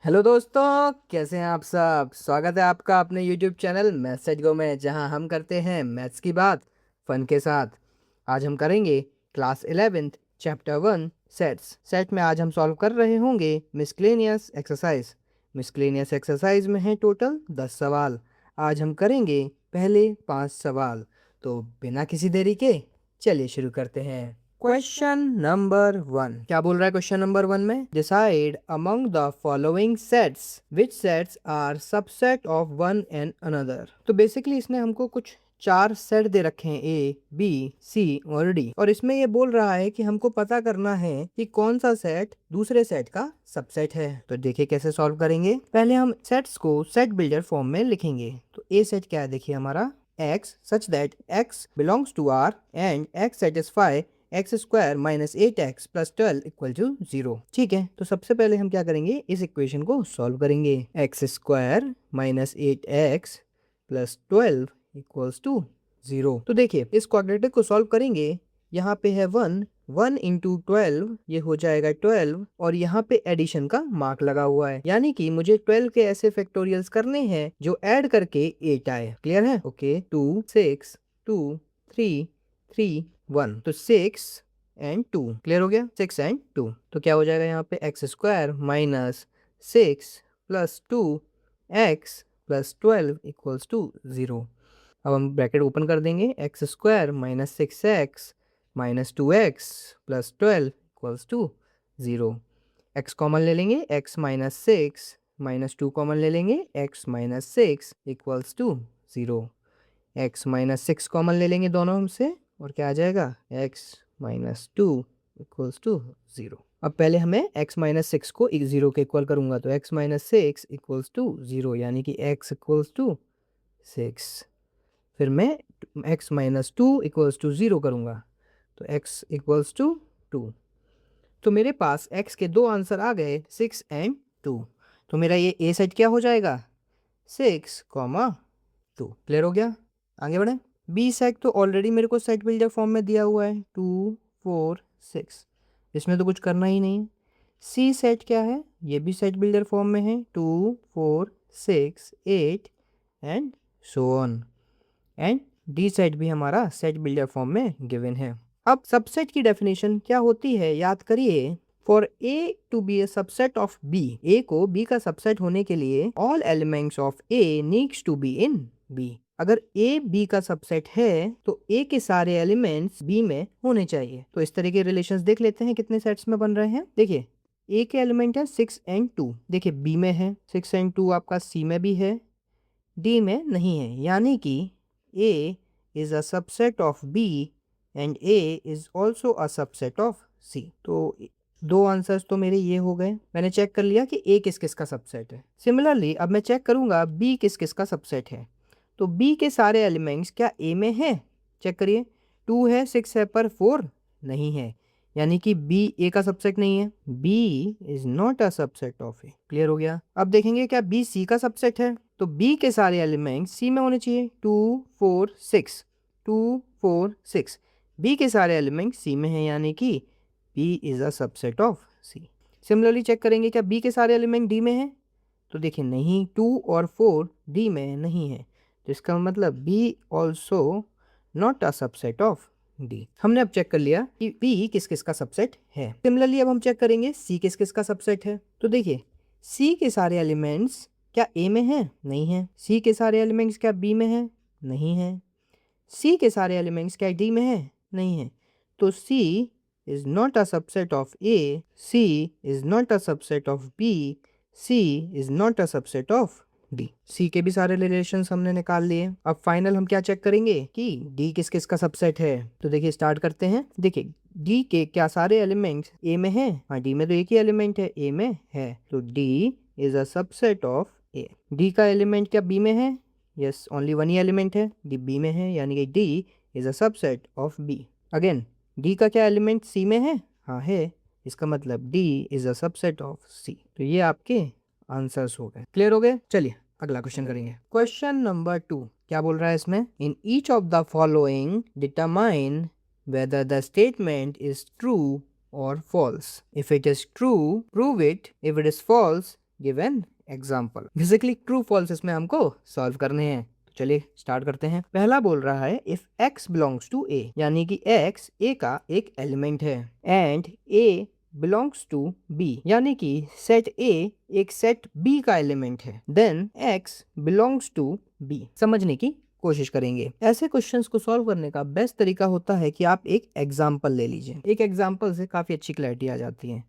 Hello दोस्तों, कैसे हैं आप सब। स्वागत है आपका अपने YouTube channel maths set go में, जहां हम करते हैं मैथ्स की बात फन के साथ। आज हम करेंगे class 11th chapter 1 sets. Set में आज हम सॉल्व कर रहे होंगे मिसक्लेनियस एक्सरसाइज। मिसक्लेनियस एक्सरसाइज में है टोटल 10 सवाल। आज हम करेंगे पहले 5 सवाल। तो बिना किसी देरी के चलिए शुरू करते हैं। क्वेश्चन नंबर 1 क्या बोल रहा है? क्वेश्चन नंबर 1 में decide among the following sets which sets are subset of one and another. तो बेसिकली इसने हमको कुछ 4 सेट दे रखे हैं, ए बी सी और डी, और इसमें ये बोल रहा है कि हमको पता करना है कि कौन सा सेट दूसरे सेट का सबसेट है। तो देखिए कैसे सॉल्व करेंगे। पहले हम सेट्स को सेट बिल्डर फॉर्म में लिखेंगे। तो ए सेट क्या है? देखिए हमारा x such that x belongs to R and x satisfy x square minus 8x plus 12 equal to 0। ठीक है, तो सबसे पहले हम क्या करेंगे, इस इक्वेशन को सॉल्व करेंगे। X square minus 8x plus 12 equals to 0। तो देखिए इस क्वाड्रेटिक को सॉल्व करेंगे। यहाँ पे है 1 इंटू 12, ये हो जाएगा 12, और यहाँ पे एडिशन का मार्क लगा हुआ है, यानी कि मुझे 12 के ऐसे फैक्टोरियल्स करने हैं जो ऐड करके 8 आए। क्लियर है? ओके, 2 6 2 3 3 1, तो 6 एंड 2। क्लियर हो गया? 6 एंड 2, तो क्या हो जाएगा यहाँ पे x square minus 6 plus 2x plus 12 equals to 0। अब हम ब्रैकेट ओपन कर देंगे। X square minus 6x minus 2x plus 12 equals to 0। x common ले लेंगे, x माइनस 6 माइनस 2 कॉमन ले लेंगे, x minus 6 equals to 0। x minus 6 common ले लेंगे दोनों हमसे, और क्या आ जाएगा? x minus 2 equals to 0। अब पहले हमें x माइनस 6 को 0 के इक्वल करूंगा, तो x माइनस 6 इक्वल्स टू 0, यानी कि x इक्वल्स टू 6। फिर मैं x माइनस 2 इक्वल्स टू 0 करूंगा, तो x इक्वल्स टू 2। तो मेरे पास x के दो आंसर आ गए, 6 एंड 2। तो मेरा ये ए सेट क्या हो जाएगा? 6, 2। क्लियर हो गया? आगे बढ़े। बी सेट तो ऑलरेडी मेरे को सेट बिल्डर फॉर्म में दिया हुआ है, 2 4 6, इसमें तो कुछ करना ही नहीं। सी सेट क्या है? ये भी सेट बिल्डर फॉर्म में है, 2 4 6 8 and so on. And D set भी हमारा सेट बिल्डर फॉर्म में गिवन है। अब सबसेट की डेफिनेशन क्या होती है, याद करिए। For A to be a subset of B, A को बी का सबसेट होने के लिए all elements of A needs to be in B. अगर ए बी का सबसेट है तो ए के सारे एलिमेंट्स बी में होने चाहिए। तो इस तरह के रिलेशंस देख लेते हैं कितने सेट्स में बन रहे हैं। देखिए ए के एलिमेंट है 6 एंड 2, देखिए बी में है 6 एंड 2, आपका सी में भी है, डी में नहीं है, यानी कि A is a subset of B and A is also a subset of C। तो दो आंसर्स तो मेरे ये हो गए। मैंने चेक कर लिया कि A किस किस का सबसेट है। सिमिलरली अब मैं चेक करूंगा B किस किस का सबसेट है। तो B के सारे एलिमेंट्स क्या A में है? चेक करिए, 2 है 6 है पर 4 नहीं है, यानी कि B A का सबसेट नहीं है। B is not a subset of A। Clear हो गया? अब देखेंगे क्या B C का सबसेट है। तो B के सारे एलिमेंट्स C में होने चाहिए, 2 4 6 2 4 6, B के सारे एलिमेंट्स C में हैं, यानी कि B is a subset of C। Similarly check करेंगे क्या B के सारे एलिमेंट D में हैं। तो देखिए नहीं, 2 और 4 D में नहीं है, तो इसका मतलब B also not a subset of D. हमने अब चेक कर लिया कि B किस किस का सबसेट है। सिमिलरली अब हम चेक करेंगे C किस किस का सबसेट है। तो देखिए C के सारे एलिमेंट्स क्या A में है? नहीं है। C के सारे एलिमेंट्स क्या B में है? नहीं है। C के सारे एलिमेंट्स क्या D में है? नहीं है। तो C is not a subset of A, C is not a subset of B, C is not a subset of D। C के भी सारे रिलेशंस हमने निकाल लिए। अब फाइनल हम क्या चेक करेंगे कि D किस किस का सबसेट है। तो देखिए स्टार्ट करते हैं। देखिए D के क्या सारे एलिमेंट्स A में हैं? हाँ, D में तो एक ही एलिमेंट है, A में है, तो D is a subset of A। D का एलिमेंट क्या B में है? यस, ओनली वन ही एलिमेंट है, D B में है, यानी कि D is a subset of B। Again D का क्या एलिमेंट C में है? हाँ है, इसका मतलब D is a subset of C। तो ये आपके आंसर्स हो गए। क्लियर हो गए? चलिए अगला क्वेश्चन करेंगे। क्वेश्चन नंबर 2 क्या बोल रहा है इसमें? In each of the following determine whether the statement is true or false. If it is true, prove it. If it is false, give an example. Basically true false इसमें हमको solve करने हैं। तो चलिए स्टार्ट करते हैं। पहला बोल रहा है if x belongs to a, यानी कि x a का एक एलिमेंट है, and a belongs to b, यानी कि सेट a एक सेट b का एलिमेंट है, then x belongs to b। समझने की कोशिश करेंगे। ऐसे क्वेश्चंस को सॉल्व करने का बेस्ट तरीका होता है कि आप एक एग्जाम्पल ले लीजिए। एक एग्जाम्पल से काफ़ी अच्छी क्लैरिटी आ जाती है।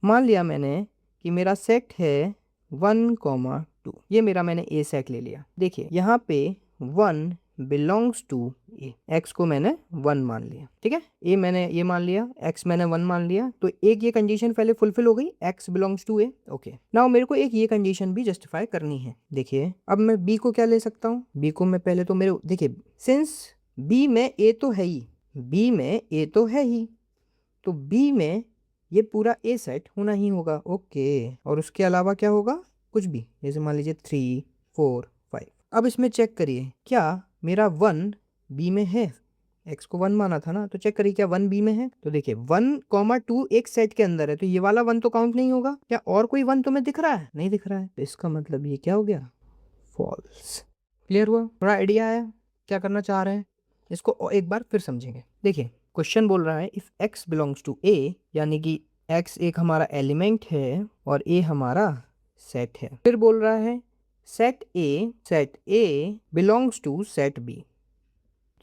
मान लिया मैंने कि मेरा सेट है 1,2, ये मेरा मैंने ए सेट ले लिया। देखिए यहाँ पे 1 बिलोंग्स टू ए, एक्स को मैंने 1 मान लिया, ठीक है, ए मैंने ये मान लिया, एक्स मैंने 1 मान लिया, तो एक ये कंडीशन पहले फुलफिल हो गई, x belongs to a. Okay, now मेरे को एक ये कंडीशन भी जस्टिफाई करनी है। देखिए अब मैं बी को क्या ले सकता हूँ, बी को मैं पहले तो मेरे देखिए सिंस बी में ए तो है ही, बी में ए तो है ही, तो बी में ये पूरा ए सेट होना ही होगा। ओके, और उसके अलावा क्या होगा, कुछ भी, जैसे मान लीजिए 3, 4, 5। अब इसमें चेक करिए क्या मेरा 1 बी में है, एक्स को 1 माना था ना, तो चेक करिए क्या 1 बी में है। तो देखिए 1,2 एक सेट के अंदर है, तो ये वाला 1 तो काउंट नहीं होगा। क्या और कोई 1 तुम्हें दिख रहा है, नहीं दिख रहा है, तो इसका मतलब ये क्या हो गया, फॉल्स। क्लियर हुआ, थोड़ा आइडिया आया क्या करना चाह रहे हैं, इसको एक बार फिर समझेंगे। देखिए क्वेश्चन बोल रहा है if x belongs to a, यानी कि x एक हमारा एलिमेंट है और a हमारा सेट है। फिर बोल रहा है set a belongs to set b,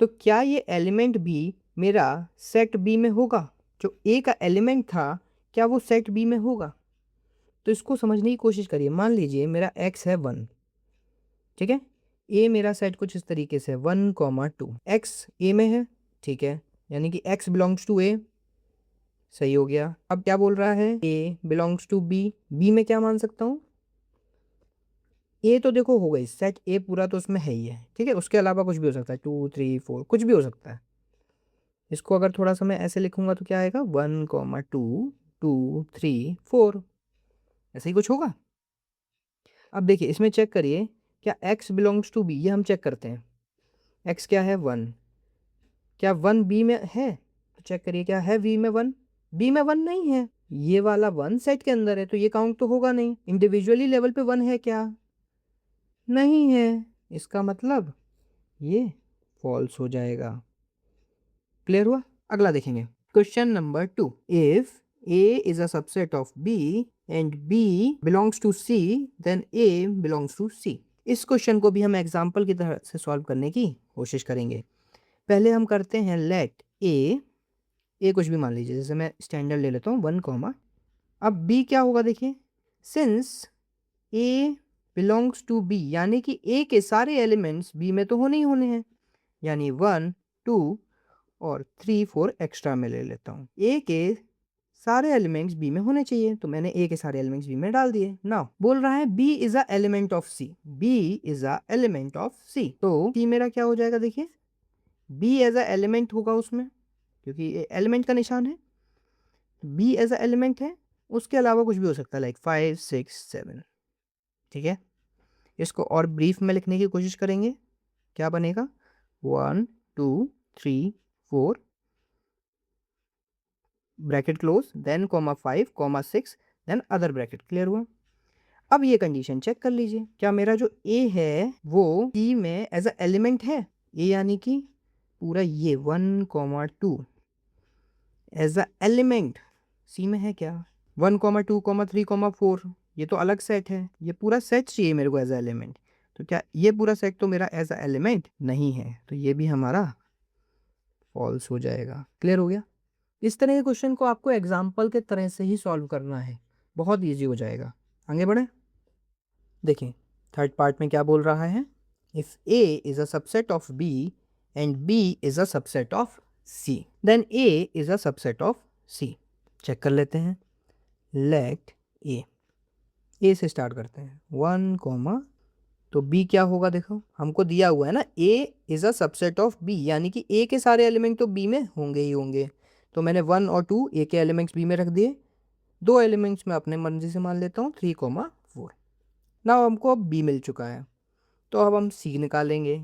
तो क्या ये एलिमेंट भी मेरा सेट b में होगा, जो a का एलिमेंट था क्या वो सेट b में होगा। तो इसको समझने की कोशिश करिए। मान लीजिए मेरा x है 1, ठीक है, a मेरा सेट कुछ इस तरीके से 1,2, x a में है, ठीक है, यानी कि x बिलोंग्स टू a, सही हो गया। अब क्या बोल रहा है a belongs to b, b में क्या मान सकता हूँ, a तो देखो हो गई, सेट a पूरा तो उसमें है ही है, ठीक है, उसके अलावा कुछ भी हो सकता है, 2, 3, 4 कुछ भी हो सकता है। इसको अगर थोड़ा सा मैं ऐसे लिखूंगा तो क्या आएगा, 1,2, 2, 3, 4, ऐसे ही कुछ होगा। अब देखिए इसमें चेक करिए क्या x बिलोंग्स टू b, ये हम चेक करते हैं, x क्या है 1, क्या 1 b में है, तो चेक करिए क्या है b में 1, b में 1 नहीं है, ये वाला 1 सेट के अंदर है, तो ये काउंट तो होगा नहीं। इंडिविजुअली लेवल पे 1 है क्या, नहीं है, इसका मतलब ये फॉल्स हो जाएगा। क्लियर हुआ। अगला देखेंगे question number 2, if a is a subset of b and b belongs to c, then a belongs to c। इस क्वेश्चन को भी हम एग्जाम्पल की तरह से सॉल्व करने की कोशिश करेंगे। पहले हम करते हैं लेट a कुछ भी मान लीजिए, जैसे मैं स्टैंडर्ड ले लेता हूँ 1, अब b क्या होगा, देखिए since a belongs to b, यानी कि a के सारे एलिमेंट्स b में तो होने ही होने हैं, यानी 1, 2 और 3, 4 एक्स्ट्रा में ले लेता हूँ। a के सारे एलिमेंट्स b में होने चाहिए, तो मैंने a के सारे एलिमेंट्स b में डाल दिए। नाउ बोल रहा है b is a element of c, b is a element of c, तो c मेरा क्या हो जाएगा, देखिए b एज अ एलिमेंट होगा उसमें, क्योंकि एलिमेंट का निशान है, b एज अ एलिमेंट है, उसके अलावा कुछ भी हो सकता है, लाइक 5, 6, 7, ठीक है। इसको और ब्रीफ में लिखने की कोशिश करेंगे, क्या बनेगा, 1, 2, 3, 4 bracket close, then 5, 6, then other bracket. Clear हुआ। अब ये कंडीशन चेक कर लीजिए, क्या मेरा जो a है वो c में एज अ एलिमेंट है, a यानी कि पूरा ये 1, 2 एज अ एलिमेंट c में है क्या, 1, 2, 3, 4 ये तो अलग सेट है, ये पूरा सेट चाहिए मेरे को एज अ एलिमेंट, तो क्या ये पूरा सेट तो मेरा एज अ एलिमेंट नहीं है, तो ये भी हमारा फॉल्स हो जाएगा। क्लियर हो गया। इस तरह के क्वेश्चन को आपको एग्जाम्पल के तरह से ही सॉल्व करना है, बहुत ईजी हो जाएगा। आगे बढ़े, देखिए थर्ड पार्ट में क्या बोल रहा है, if a is a subset of b and b is a subset of c, then a is a subset of c। Check कर लेते हैं, लेट a से स्टार्ट करते हैं 1, तो b क्या होगा, देखो हमको दिया हुआ है ना a is a subset of b, यानी कि a के सारे एलिमेंट तो b में होंगे ही होंगे, तो मैंने 1 और 2 a के एलिमेंट्स b में रख दिए, दो एलिमेंट्स मैं अपने मर्जी से मान लेता हूँ 3, 4। ना हमको अब b मिल चुका है, तो अब हम c निकालेंगे।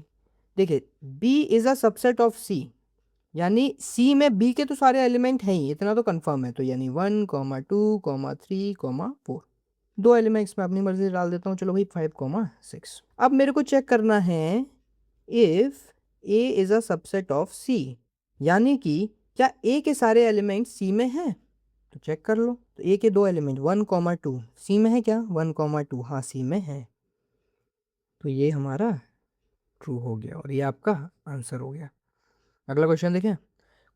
देखिए b is a subset of c, यानी c में b के तो सारे एलिमेंट हैं ही, इतना तो कंफर्म है, तो यानी 1, 2, 3, 4। दो एलिमेंट्स में अपनी मर्जी से डाल देता हूँ। चलो भाई 5,6। अब मेरे को चेक करना है if A is a subset of C, यानी कि क्या ए के सारे एलिमेंट सी में हैं। तो चेक कर लो, तो ए के दो एलिमेंट 1,2 सी में है क्या? 1,2 हाँ सी में है। तो ये हमारा ट्रू हो गया और ये आपका आंसर हो गया। अगला क्वेश्चन देखें।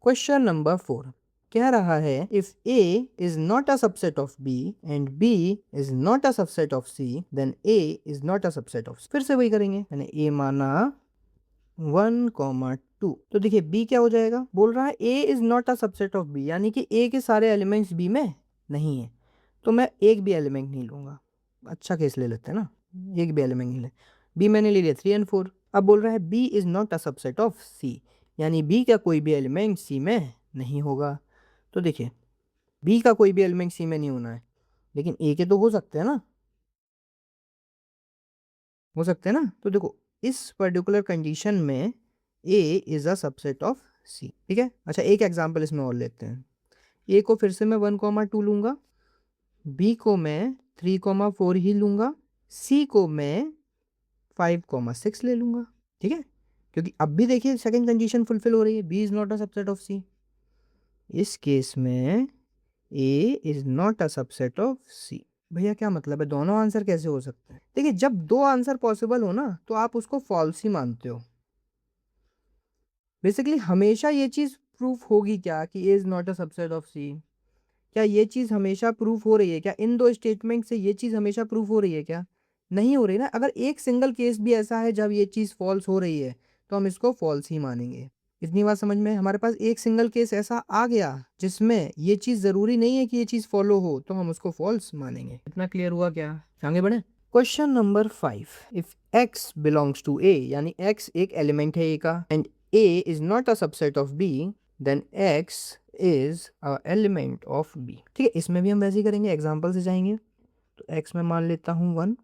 क्वेश्चन नंबर 4 कह रहा है if A is not a subset of B and B is not a subset of C then A is not a subset of C. फिर से वही करेंगे, मैंने ए माना 1,2। तो देखिए बी क्या हो जाएगा, बोल रहा है A is not a subset of B, यानी कि ए के सारे एलिमेंट्स बी में नहीं है। तो मैं एक भी एलिमेंट नहीं लूंगा, अच्छा केस ले लेते हैं ना, एक भी एलिमेंट नहीं ले। बी मैंने ले लिया 3 और 4। अब बोल रहा है B is not a subset of C, यानी बी का कोई भी एलिमेंट सी में नहीं होगा। तो देखिए बी का कोई भी एलिमेंट सी में नहीं होना है, लेकिन ए के तो हो सकते हैं ना, हो सकते हैं ना। तो देखो इस पर्टिकुलर कंडीशन में A is a subset of सी, ठीक है। अच्छा एक एग्जांपल इसमें और लेते हैं। ए को फिर से मैं 1,2 लूंगा, बी को मैं 3,4 ही लूंगा, सी को मैं 5,6 ले लूंगा, ठीक है। क्योंकि अब भी देखिए सेकंड कंडीशन फुलफिल हो रही है, B is not a subset of C. इस केस में A is not a subset of C. भैया क्या मतलब है, दोनों आंसर कैसे हो सकते हैं? देखिए जब दो आंसर पॉसिबल हो ना तो आप उसको फॉल्स ही मानते हो। बेसिकली हमेशा ये चीज प्रूफ होगी क्या कि A is not a subset of C? क्या ये चीज हमेशा प्रूफ हो रही है क्या? इन दो स्टेटमेंट से ये चीज हमेशा प्रूफ हो रही है क्या? नहीं हो रही ना। अगर एक सिंगल केस भी ऐसा है जब ये चीज फॉल्स हो रही है तो हम इसको फॉल्स ही मानेंगे। इतनी बात समझ में? हमारे पास एक सिंगल केस ऐसा आ गया जिसमें ये चीज जरूरी नहीं है कि ये चीज फॉलो हो, तो हम उसको फॉल्स मानेंगे। इतना क्लियर हुआ क्या? आगे बढ़े। Question number 5 if x belongs to a, यानी x एक एलिमेंट है a का, and a is not a subset of b, then x is a element of b। ठीक है, इसमें भी हम वैसे ही करेंगे, एग्जांपल से जाएंगे। तो x में मान लेता हूँ 1,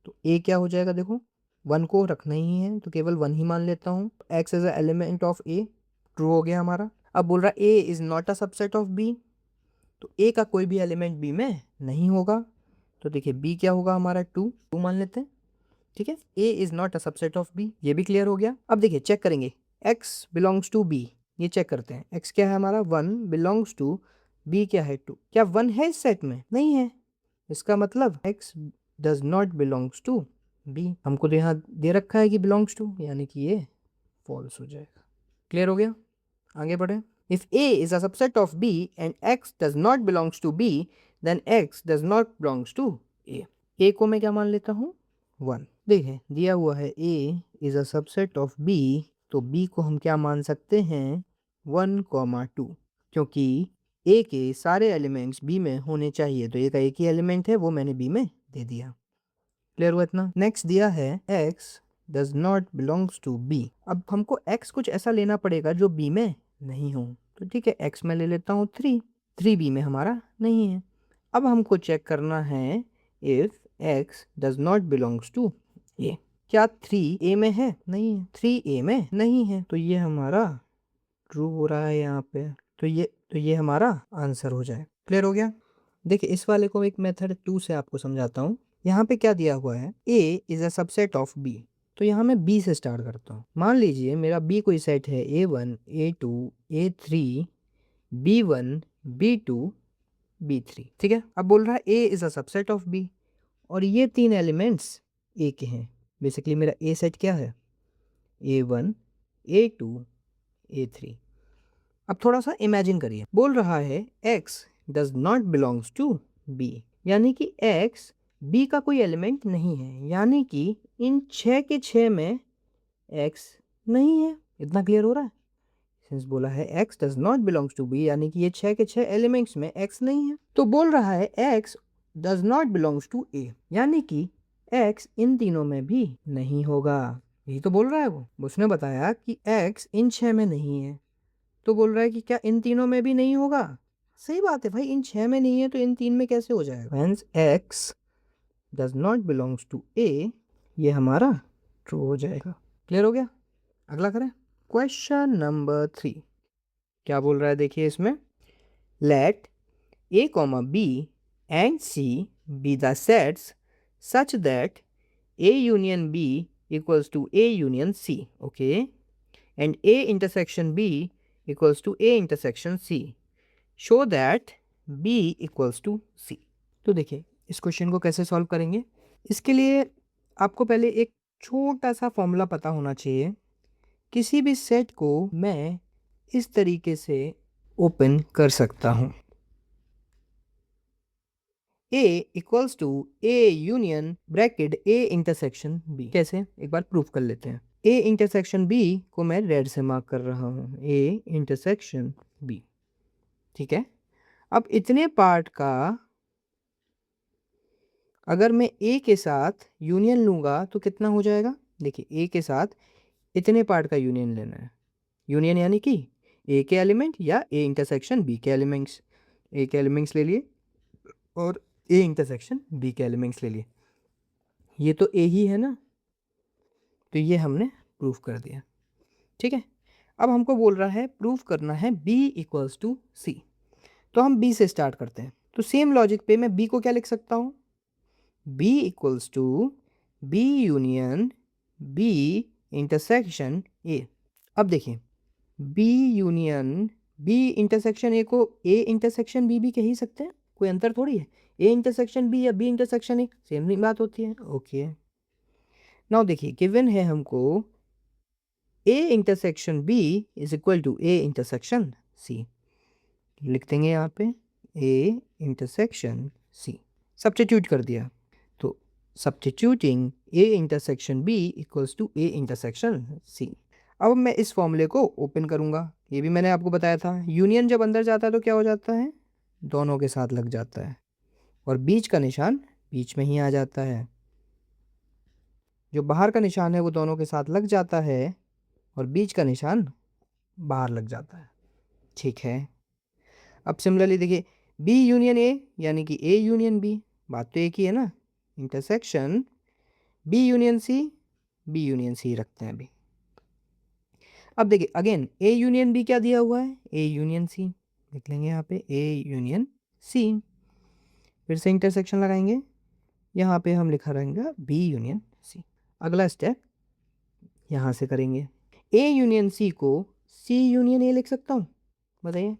तो a क्या हो जाएगा, देखो 1 को रखना ही है तो केवल 1 ही मान लेता हूँ। x is a element of a, true हो गया हमारा। अब बोल रहा है a is not a subset of b, तो a का कोई भी एलिमेंट b में नहीं होगा। तो देखिए b क्या होगा हमारा, 2 मान लेते हैं, ठीक है। a is not a subset of b, ये भी क्लियर हो गया। अब देखिए चेक करेंगे, x बिलोंग्स टू b, ये चेक करते हैं। x क्या है हमारा 1, बिलोंग्स टू b क्या है 2। क्या 1 है इस सेट में? नहीं है। इसका मतलब x does not belongs to b। हमको तो यहाँ दे रखा है कि बिलोंग्स टू, यानी कि ये फॉल्स हो जाएगा। क्लियर हो गया, आगे बढ़े। If a is a subset of b and x does not belongs to b, then x does not belongs to a को मैं क्या मान लेता हूँ 1। देखिए दिया हुआ है a is a subset of b, तो b को हम क्या मान सकते हैं 1,2, क्योंकि a के सारे एलिमेंट्स b में होने चाहिए, तो a का एक ही एलिमेंट है वो मैंने b में दे दिया। क्लियर हुआ इतना? नेक्स्ट दिया है x does not belongs to b। अब हमको x कुछ ऐसा लेना पड़ेगा जो b में नहीं हो, तो ठीक है x में ले लेता हूँ 3, 3 b में हमारा नहीं है। अब हमको चेक करना है if x does not belongs to a, क्या 3 a में है? नहीं है, 3 a में नहीं है, तो ये हमारा ट्रू हो रहा है यहाँ पे। तो ये हमारा आंसर हो जाए। क्लियर हो गया? देखिए इस वाले को एक मेथड 2 से आपको समझाता हूँ। यहाँ पे क्या दिया हुआ है, a is a subset of b, तो यहाँ मैं b से स्टार्ट करता हूँ। मान लीजिए मेरा b कोई सेट है a1 a2 a3 b1 b2 b3, ठीक है। अब बोल रहा है a is a subset of b, और ये 3 एलिमेंट्स a के हैं। बेसिकली मेरा a सेट क्या है, a1 a2 a3। अब थोड़ा सा इमेजिन करिए, बोल रहा है x does not belongs to b, यानी कि x b का कोई एलिमेंट नहीं है, यानी कि इन 6 के 6 में x नहीं है। इतना क्लियर हो रहा है? सिंस बोला है x does not belongs to b, यानी कि ये 6 के 6 एलिमेंट्स में x नहीं है। तो बोल रहा है x does not belongs to a, यानी कि x इन तीनों में भी नहीं होगा। यही तो बोल रहा है वो। उसने बताया कि x इन 6 में नहीं है, तो बोल रहा है कि क्या इन तीनों में भी नहीं होगा। सही बात है भाई, इन 6 में नहीं है तो इन 3 में कैसे हो जाएगा। Hence x does not belongs to a, ये हमारा ट्रू हो जाएगा। क्लियर हो गया? अगला करें। क्वेश्चन नंबर 3 क्या बोल रहा है, देखिए इसमें, let a, b and c be the sets such that A union B equals to A union C, okay, and A intersection B equals to A intersection C. Show that B equals to C. तो देखिए इस question को कैसे solve करेंगे। इसके लिए आपको पहले एक छोटा सा फॉर्मूला पता होना चाहिए। किसी भी सेट को मैं इस तरीके से ओपन कर सकता हूँ, A equals to A union bracket A intersection B। कैसे, एक बार प्रूफ कर लेते हैं। A इंटरसेक्शन B को मैं रेड से मार्क कर रहा हूँ, A इंटरसेक्शन B, ठीक है। अब इतने पार्ट का अगर मैं A के साथ यूनियन लूँगा तो कितना हो जाएगा। देखिए A के साथ इतने पार्ट का यूनियन लेना है। यूनियन यानी कि A के एलिमेंट या A इंटरसेक्शन B के एलिमेंट्स। A के एलिमेंट्स ले लिए और A इंटरसेक्शन B के एलिमेंट्स ले लिए। ये तो A ही है ना, तो ये हमने प्रूफ कर दिया, ठीक है। अब हमको बोल रहा है प्रूफ करना है B इक्वल्स टू C, तो हम B से स्टार्ट करते हैं। तो सेम लॉजिक पे मैं B को क्या लिख सकता हूँ, B equals to B union B intersection A। अब देखिए B union B intersection A को A इंटरसेक्शन B भी कह ही सकते हैं, कोई अंतर थोड़ी है। A इंटरसेक्शन B या B इंटरसेक्शन A सेम ही बात होती है, ओके। नाउ देखिए गिवन है हमको A intersection B is equal to A intersection C। लिख देंगे यहाँ पे A इंटरसेक्शन C, सब्स्टिट्यूट कर दिया, तो substituting A intersection B equals to A intersection C। अब मैं इस फॉर्मूले को ओपन करूँगा। ये भी मैंने आपको बताया था, यूनियन जब अंदर जाता है तो क्या हो जाता है, दोनों के साथ लग जाता है और बीच का निशान बीच में ही आ जाता है। जो बाहर का निशान है वो दोनों के साथ लग जाता है और बीच का निशान बाहर लग जाता है, ठीक है। अब सिमिलरली देखिए B यूनियन A यानी कि A यूनियन B, बात तो एक ही है ना। Intersection B union C, B union C रखते हैं अभी। अब देखिए अगेन A यूनियन B क्या दिया हुआ है, A यूनियन C लिख लेंगे यहाँ पे A यूनियन C। फिर से इंटरसेक्शन लगाएंगे, यहाँ पे हम लिखा रहेगा B यूनियन C। अगला स्टेप यहाँ से करेंगे, A यूनियन C को C यूनियन A लिख सकता हूँ, बताइए।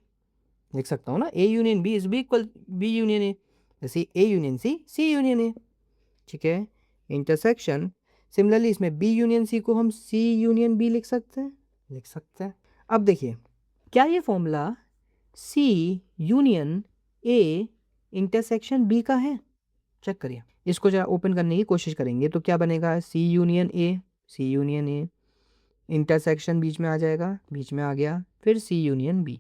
लिख सकता हूँ ना, A union B is B equal B union A, जैसे A union C C union A, ठीक है। इंटरसेक्शन सिमिलरली इसमें B यूनियन C को हम C यूनियन B लिख सकते हैं, लिख सकते हैं। अब देखिए क्या ये formula C union A intersection B का है, चेक करिए। इसको जरा ओपन करने की कोशिश करेंगे तो क्या बनेगा, C union A, C union A, intersection बीच में आ जाएगा, बीच में आ गया, फिर C यूनियन B।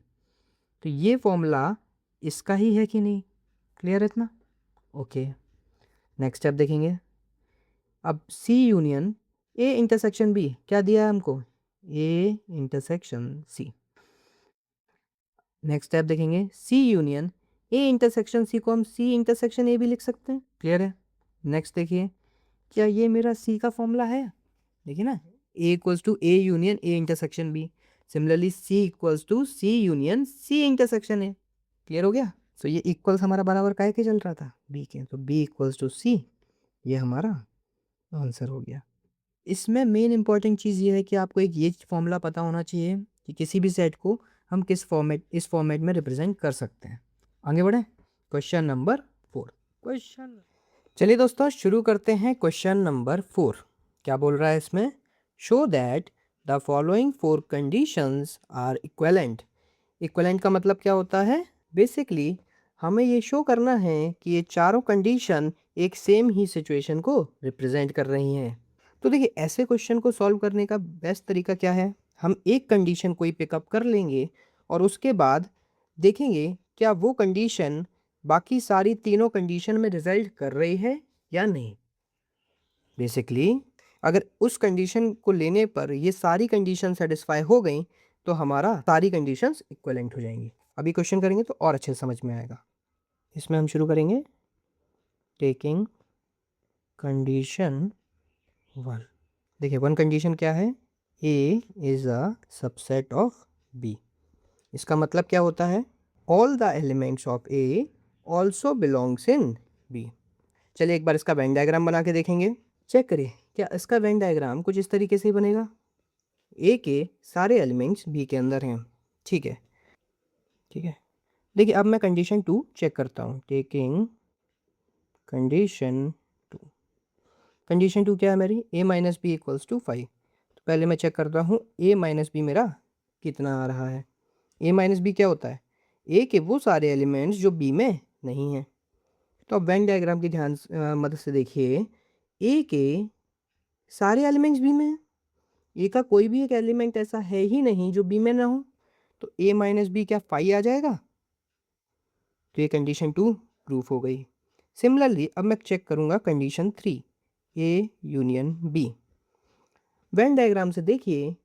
तो ये फॉर्मूला इसका ही है कि नहीं, क्लियर है इतना, ओके। नेक्स्ट स्टेप देखेंगे। अब C union A intersection B क्या दिया है हमको, A intersection C। Next step देखेंगे C union A intersection C को हम C इंटरसेक्शन A भी लिख सकते हैं, क्लियर है। नेक्स्ट देखिए क्या ये मेरा C का फॉर्मूला है, देखिए ना, A equals to A union A intersection B, similarly C equals to C union C intersection A, clear हो गया। तो ये इक्वल्स हमारा बराबर काहे के चल रहा था, B के, तो B इक्वल्स टू C, ये हमारा आंसर हो गया। इसमें मेन इंपॉर्टेंट चीज़ ये है कि आपको एक ये फॉर्मूला पता होना चाहिए कि किसी भी सेट को हम इस फॉर्मेट में रिप्रेजेंट कर सकते हैं। आगे बढ़े क्वेश्चन नंबर 4। क्वेश्चन, चलिए दोस्तों शुरू करते हैं क्वेश्चन नंबर 4। क्या बोल रहा है इसमें, show that the following 4 conditions are equivalent. Equivalent का मतलब क्या होता है, बेसिकली हमें ये शो करना है कि ये चारों कंडीशन एक सेम ही सिचुएशन को रिप्रेजेंट कर रही हैं। तो देखिए ऐसे क्वेश्चन को सॉल्व करने का बेस्ट तरीका क्या है, हम एक कंडीशन कोई पिकअप कर लेंगे और उसके बाद देखेंगे क्या वो कंडीशन बाकी सारी तीनों कंडीशन में रिजल्ट कर रही है या नहीं। बेसिकली अगर उस कंडीशन को लेने पर ये सारी कंडीशन सेटिस्फाई हो गई तो हमारा सारी कंडीशंस इक्विवेलेंट हो जाएंगी। अभी क्वेश्चन करेंगे तो और अच्छे से समझ में आएगा। इसमें हम शुरू करेंगे टेकिंग कंडीशन 1। देखिए वन कंडीशन क्या है, A is a subset of B। इसका मतलब क्या होता है, all the elements of A also belongs in B। चलिए एक बार इसका वेन डायग्राम बना के देखेंगे। चेक करिए क्या इसका वेन डायग्राम कुछ इस तरीके से ही बनेगा। ए के सारे एलिमेंट्स बी के अंदर हैं, ठीक है। ठीक है, देखिए अब मैं कंडीशन 2 चेक करता हूँ। टेकिंग कंडीशन 2, कंडीशन 2 क्या है मेरी, a minus B equals to 5। तो पहले मैं चेक करता हूँ a माइनस बी मेरा कितना आ रहा है। a माइनस बी क्या होता है, a के वो सारे एलिमेंट्स जो b में नहीं हैं। तो अब वेन डायग्राम की ध्यान मदद से देखिए, a के सारे एलिमेंट्स b में हैं, a का कोई भी एक एलिमेंट ऐसा है ही नहीं जो b में ना हो। तो a माइनस बी क्या 5 आ जाएगा। तो ये कंडीशन 2 प्रूफ हो गई। सिमिलरली अब मैं चेक करूंगा condition 3, A union B. Venn diagram से देखिए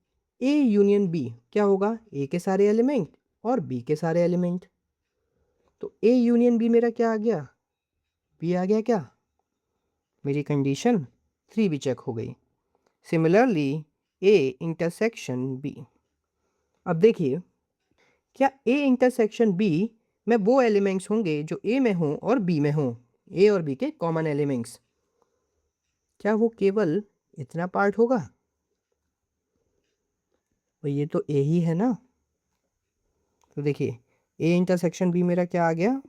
ए यूनियन बी क्या होगा, ए के सारे एलिमेंट और बी के सारे एलिमेंट। तो ए यूनियन बी मेरा क्या आ गया, बी आ गया क्या। मेरी कंडीशन 3 भी चेक हो गई। Similarly A intersection B. अब देखिए क्या ए इंटरसेक्शन बी में वो एलिमेंट्स होंगे जो ए में हों और बी में हों, ए और बी के कॉमन एलिमेंट्स, क्या वो केवल इतना पार्ट होगा। तो ये तो ए ही है ना। तो देखिए ए इंटरसेक्शन बी मेरा क्या आ गया,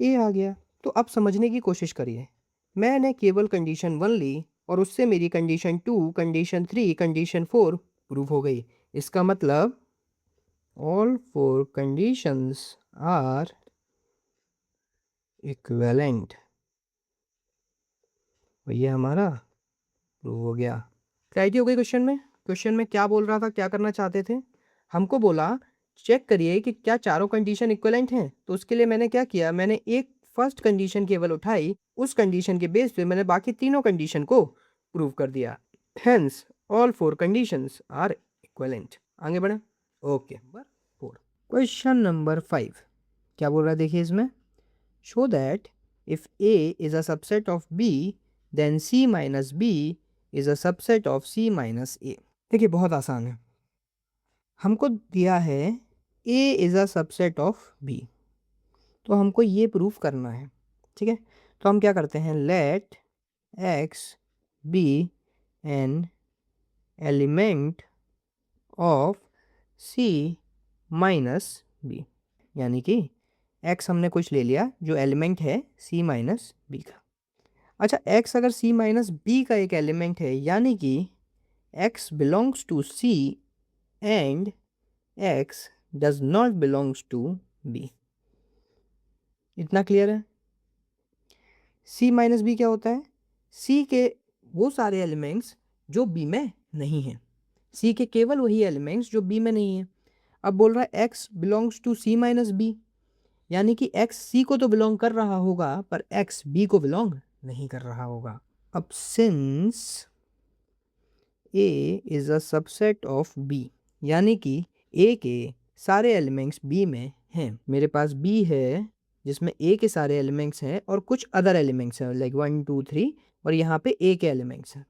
ए आ गया। तो अब समझने की कोशिश करिए, मैंने केवल कंडीशन 1 ली और उससे मेरी कंडीशन 2, कंडीशन 3, कंडीशन 4 प्रूव हो गई। इसका मतलब ऑल 4 कंडीशंस आर इक्विवेलेंट। ये हमारा प्रूव हो गया। क्लैरिटी हो गई क्वेश्चन में। क्वेश्चन में क्या बोल रहा था, क्या करना चाहते थे, हमको बोला चेक करिए कि क्या चारों कंडीशन इक्विवेलेंट हैं। तो उसके लिए मैंने क्या किया, मैंने एक फर्स्ट कंडीशन केवल उठाई, उस कंडीशन के बेस पे मैंने बाकी तीनों कंडीशन को प्रूव कर दिया। Hence all 4 conditions are equivalent. आगे बढ़े। Okay, number 4। क्वेश्चन नंबर 5 क्या बोल रहा है देखिए इसमें, show that if A is a subset of B then C minus B is a subset of C minus A. देखिए बहुत आसान है, हमको दिया है A is a subset of B, तो हमको ये प्रूफ करना है। ठीक है, तो हम क्या करते हैं, let x be an element of C minus B, यानी कि x हमने कुछ ले लिया जो एलिमेंट है c माइनस बी का। अच्छा, x अगर c माइनस बी का एक एलिमेंट है, यानी कि x belongs to c and x does not belongs to b। इतना क्लियर है। c माइनस बी क्या होता है, c के वो सारे एलिमेंट्स जो b में नहीं हैं, c के केवल वही एलिमेंट्स जो b में नहीं है। अब बोल रहा है x belongs to c minus B, यानी कि x c को तो बिलोंग कर रहा होगा पर x b को बिलोंग नहीं कर रहा होगा। अब since a is a subset of b, यानी कि a के सारे एलिमेंट्स b में हैं। मेरे पास b है जिसमें a के सारे एलिमेंट्स हैं और कुछ अदर एलिमेंट्स हैं लाइक 1 2 3, और यहाँ पे a के एलिमेंट्स हैं।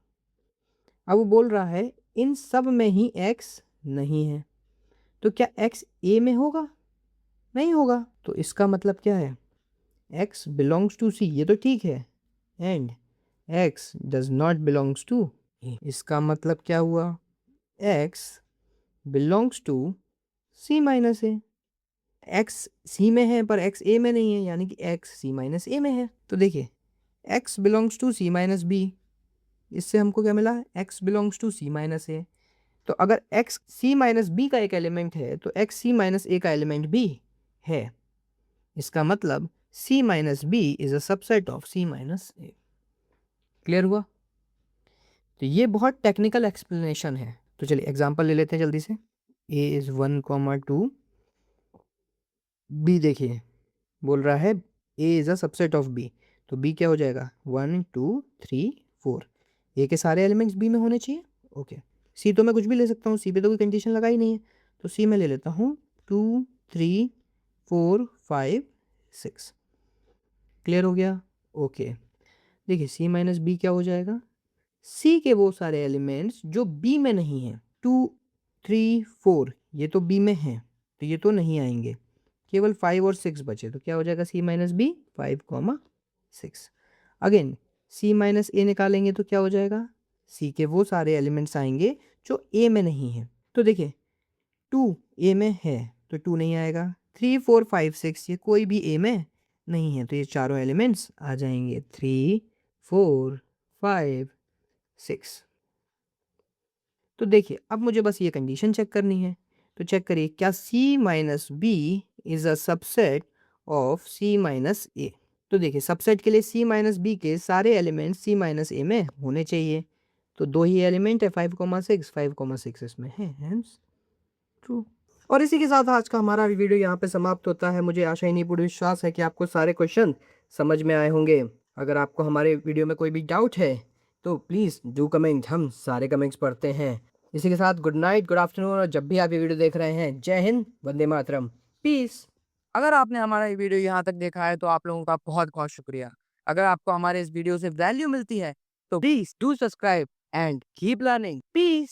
अब वो बोल रहा है इन सब में ही x नहीं है, तो क्या x a में होगा, नहीं होगा। तो इसका मतलब क्या है, x बिलोंग्स टू c, ये तो ठीक है, and x does not belongs to a। इसका मतलब क्या हुआ, x belongs to c minus A. x c में है पर x a में नहीं है, यानी कि x c माइनस a में है। तो देखिए x belongs to c minus b, इससे हमको क्या मिला, x belongs to c minus a। तो अगर x c माइनस b का एक एलिमेंट है तो x c माइनस a का एलिमेंट भी है। इसका मतलब c minus B is a subset of c minus A. Clear हुआ। तो ये बहुत टेक्निकल एक्सप्लेनेशन है। तो चलिए एग्जांपल ले लेते हैं जल्दी से। a इज 1,2, b देखिए बोल रहा है a is a subset of b, तो b क्या हो जाएगा 1 2 3 4, a के सारे एलिमेंट्स b में होने चाहिए। ओके, c तो मैं कुछ भी ले सकता हूँ, c पे तो कोई कंडीशन लगा ही नहीं है, तो c में ले लेता हूँ 2 3 4 5 6। क्लियर हो गया। ओके, देखिए c माइनस बी क्या हो जाएगा, c के वो सारे एलिमेंट्स जो b में नहीं हैं, 2 3 4 ये तो b में हैं, तो ये तो नहीं आएंगे, केवल 5 और 6 बचे, तो क्या हो जाएगा c माइनस बी 5 6। अगेन सी माइनस ए निकालेंगे तो क्या हो जाएगा, सी के वो सारे एलिमेंट्स आएंगे जो ए में नहीं है। तो देखिए 2 ए में है तो 2 नहीं आएगा, 3 4 5 6 ये कोई भी ए में नहीं है तो ये चारों एलिमेंट्स आ जाएंगे 3 4 5 6। तो देखिए अब मुझे बस ये कंडीशन चेक करनी है, तो चेक करिए क्या C minus B is a subset of C minus A. तो देखिए सबसेट के लिए सी माइनस बी के सारे एलिमेंट सी माइनस ए में होने चाहिए, तो 2 ही एलिमेंट है 5,6 5,6 इसमें है, हेंस ट्रू। और इसी के साथ आज का हमारा वीडियो यहाँ पे समाप्त होता है। मुझे आशा ही नहीं पूरी विश्वास है कि आपको सारे क्वेश्चन समझ में आए होंगे। अगर आपको हमारे वीडियो में कोई भी डाउट है तो प्लीज़ डू कमेंट, हम सारे कमेंट्स पढ़ते हैं। इसी के साथ गुड नाइट, गुड आफ्टरनून, और जब भी आप ये वीडियो देख रहे हैं, जय हिंद, वंदे मातरम, पीस। अगर आपने हमारा ये वीडियो यहाँ तक देखा है तो आप लोगों का बहुत बहुत शुक्रिया। अगर आपको हमारे इस वीडियो से वैल्यू मिलती है तो please do subscribe and keep learning, piece.